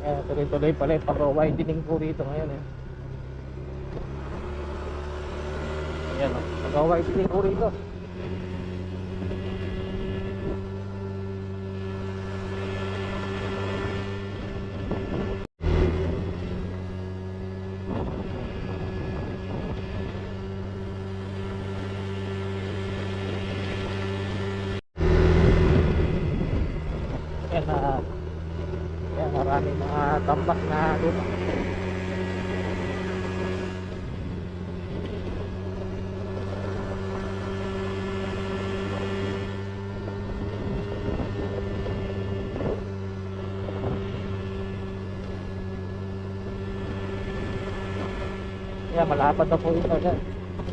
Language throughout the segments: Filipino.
Tuloy-tuloy pala yung pag-widening po rito ngayon eh. Ayan o, pag-widening po rito. Ayan na, ayan, maraming mga tambak na lupa. Ayan, malapad na po ito.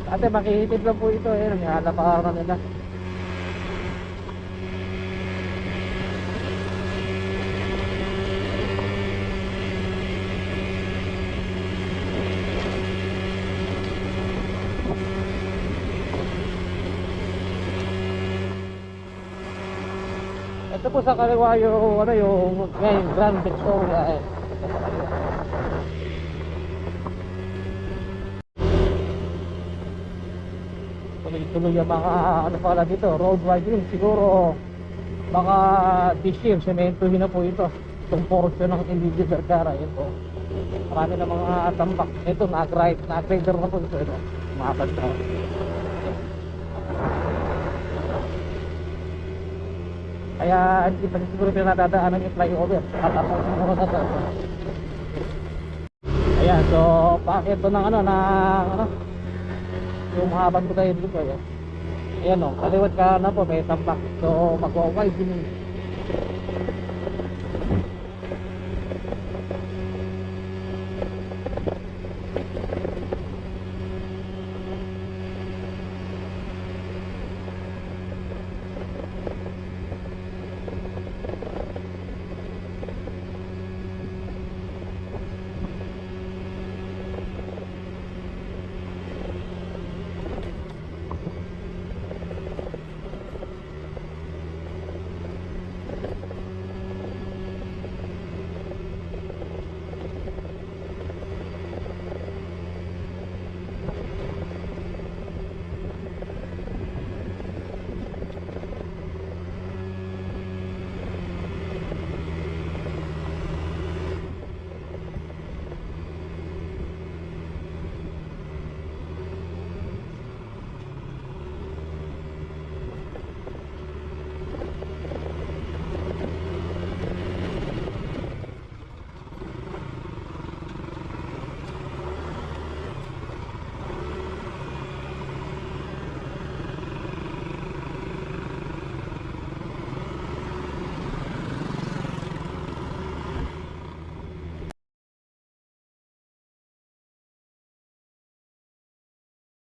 Dati makihitid lang po ito. Ayan, may halapakaran na nila. Ito po sa kaliwa yung ano yung ngayon Grand Victoria eh. Ito sa kaliwa. Tuloy-tuloy yung mga ano pala dito, road widening. Siguro baka this year sementohin na po ito. Itong portion ng Indio Vergara. Ito po. Marami na mga tambak. Ito na-grader na po ito. Ito. Mapad na. Kaya hindi pa siguro pinadadaanan yung flyover. Katapos mo muna sa ito. Ayan, so pakit ito ng ano, yung mahabang ko tayo dito. Ayan o, kaliwat ka na po, may tambak. So magwa-widening.